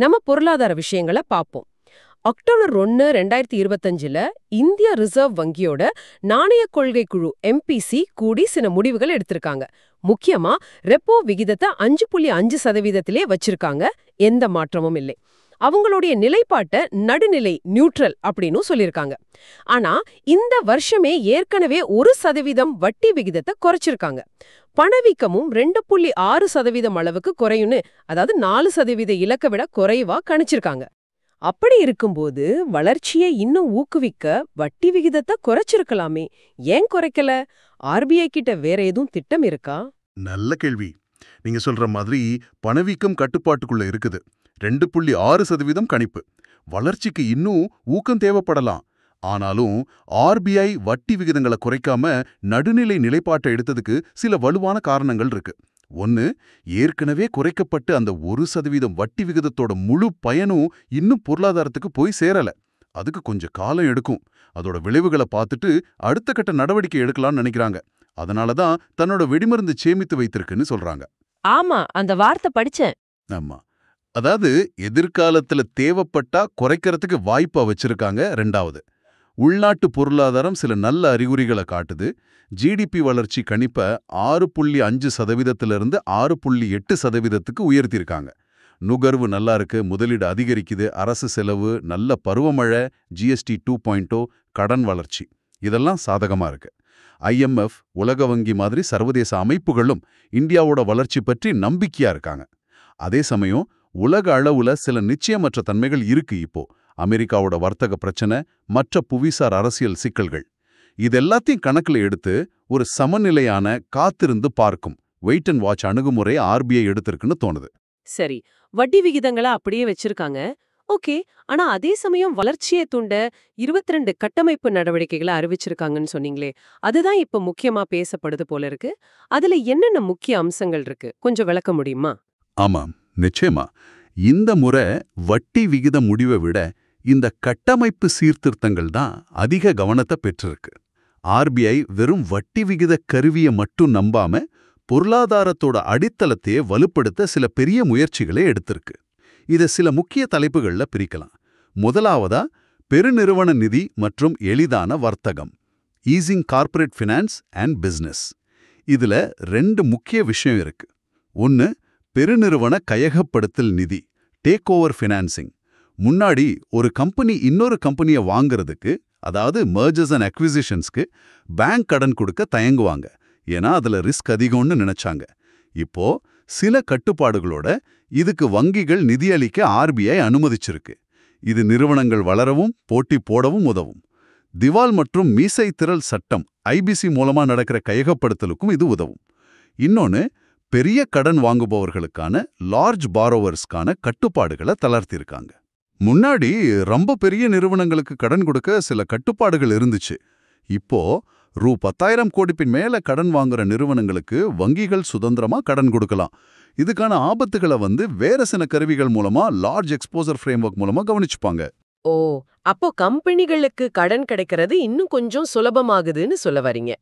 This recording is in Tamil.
நம்ம பொருளாதார விஷயங்களை பார்ப்போம். அக்டோபர் 1, 2025ல இந்திய ரிசர்வ் வங்கியோட நாணய கொள்கை குழு MPC கூடி சில முடிவுகள் எடுத்திருக்காங்க. முக்கியமா ரெப்போ விகிதத்தை 5.5% வச்சிருக்காங்க. எந்த மாற்றமும் இல்லை. அவங்களுடைய நிலைப்பாட்டை நடுநிலை நியூட்ரல் அப்படின்னு சொல்லியிருக்காங்க. ஆனா இந்த வருஷமே ஏற்கனவே 1% வட்டி விகிதத்தை குறைச்சிருக்காங்க. பணவீக்கமும் 2.6% அளவுக்கு குறையும்னு, அதாவது 4% இலக்க விட குறைவா கணிச்சிருக்காங்க. அப்படி இருக்கும்போது வளர்ச்சியை இன்னும் ஊக்குவிக்க வட்டி விகிதத்தை குறைச்சிருக்கலாமே, ஏன் குறைக்கல? RBI கிட்ட வேற எதுவும் திட்டம் இருக்கா? நல்ல கேள்வி. நீங்க சொல்ற மாதிரி பணவீக்கம் கட்டுப்பாட்டுக்குள்ள இருக்குது. 2.6% கணிப்பு. வளர்ச்சிக்கு இன்னும் ஊக்கம் தேவைப்படலாம். ஆனாலும் RBI வட்டி விகிதங்களை குறைக்காம நடுநிலை நிலைப்பாட்டை எடுத்ததுக்கு சில வலுவான காரணங்கள் இருக்கு. ஒன்னு, ஏற்கனவே குறைக்கப்பட்டு அந்த 1% வட்டி விகிதத்தோட முழு பயனும் இன்னும் பொருளாதாரத்துக்கு போய் சேரல. அதுக்கு கொஞ்சம் காலம் எடுக்கும். அதோட விளைவுகளை பார்த்துட்டு அடுத்த கட்ட நடவடிக்கை எடுக்கலாம்னு நினைக்கிறாங்க. அதனாலதான் தன்னோட வெடிமருந்து சேமித்து வைத்திருக்குன்னு சொல்றாங்க. ஆமா, அந்த வார்த்தை படிச்சேன். ஆமா, அதாவது எதிர்காலத்துல தேவைப்பட்டா குறைக்கிறதுக்கு வாய்ப்பா வச்சிருக்காங்க. ரெண்டாவது, உள்நாட்டு பொருளாதாரம் சில நல்ல அறிகுறிகளை காட்டுது. GDP வளர்ச்சி கணிப்பை 6.5%லிருந்து 6.8%க்கு உயர்த்தியிருக்காங்க. நுகர்வு நல்லா இருக்கு, முதலீடு அதிகரிக்குது, அரசு செலவு, நல்ல பருவமழை, GST 2.0, கடன் வளர்ச்சி, இதெல்லாம் சாதகமா இருக்கு. IMF, உலக வங்கி மாதிரி சர்வதேச அமைப்புகளும் இந்தியாவோட வளர்ச்சி பற்றி நம்பிக்கையா இருக்காங்க. அதே சமயம் உலக அளவுல சில நிச்சயமற்ற தன்மைகள் இருக்கு. இப்போ அமெரிக்காவோட வர்த்தக பிரச்சனை, மற்ற புவிசார் அரசியல் சிக்கல்கள், இதெல்லாத்தையும் கணக்குல எடுத்து ஒரு சமநிலையான காத்திருந்து பார்க்கும் வெயிட் அண்ட் வாட்ச் அணுகுமுறை RBI எடுத்திருக்குன்னு தோணுது. சரி, வட்டி விகிதங்களை அப்படியே வச்சிருக்காங்க. ஓகே, ஆனா அதே சமயம் வளர்ச்சியை தூண்ட 22 கட்டமைப்பு நடவடிக்கைகளை அறிவிச்சிருக்காங்கன்னு சொன்னீங்களே, அதுதான் இப்ப முக்கியமா பேசப்படுது போல இருக்கு. அதுல என்னென்ன முக்கிய அம்சங்கள் இருக்கு, கொஞ்சம் விளக்க முடியுமா? ஆமாம், நிச்சயமா. இந்த முறை வட்டி விகித முடிவை விட இந்த கட்டமைப்பு சீர்திருத்தங்கள் தான் அதிக கவனத்தை பெற்றிருக்கு. RBI வெறும் வட்டி விகித கருவியை மட்டும் நம்பாம பொருளாதாரத்தோட அடித்தளத்தையே வலுப்படுத்த சில பெரிய முயற்சிகளை எடுத்திருக்கு. இதை சில முக்கிய தலைப்புகள்ல பிரிக்கலாம். முதலாவதா, பெருநிறுவன நிதி மற்றும் எளிதான வர்த்தகம், ஈசிங் கார்ப்பரேட் ஃபினான்ஸ் அண்ட் பிசினஸ். இதுல 2 முக்கிய விஷயம் இருக்கு. ஒன்னு, பெருநிறுவன கையகப்படுத்தல் நிதி, டேக் ஓவர் ஃபினான்சிங். முன்னாடி ஒரு கம்பெனி இன்னொரு கம்பெனியை வாங்குறதுக்கு, அதாவது மர்ஜர்ஸ் அண்ட் அக்விசிஷன்ஸ்க்கு பேங்க் கடன் கொடுக்க தயங்குவாங்க. ஏன்னா அதுல ரிஸ்க் அதிகம்னு நினைச்சாங்க. இப்போ சில கட்டுப்பாடுகளோட இதுக்கு வங்கிகள் நிதியளிக்க RBI அனுமதிச்சிருக்கு. இது நிறுவனங்கள் வளரவும் போட்டி போடவும் உதவும். திவால் மற்றும் மீசை திரள் சட்டம் IBC மூலமா நடக்கிற கையகப்படுத்தலுக்கும் இது உதவும். இன்னொன்னு, பெரிய கடன் வாங்குபவர்களுக்கான லார்ஜ் பாரோவர்ஸ்க்கான கட்டுப்பாடுகளை தளர்த்திருக்காங்க. முன்னாடி ரொம்ப பெரிய நிறுவனங்களுக்கு கடன் கொடுக்க சில கட்டுப்பாடுகள் இருந்துச்சு. இப்போ ரூ. 10,000 கோடிப்பின் மேல கடன் வாங்குற நிறுவனங்களுக்கு வங்கிகள் சுதந்திரமா கடன் கொடுக்கலாம். இதுக்கான ஆபத்துகளை வேற சில கருவிகள் மூலமா லார்ஜ் எக்ஸ்போசர் ஃப்ரேம்வொர்க் மூலமா கவனிச்சுப்பாங்க. ஓ, அப்போ கம்பெனிகளுக்கு கடன் கிடைக்கிறது இன்னும் கொஞ்சம் சுலபமாகுதுன்னு சொல்ல வரீங்க.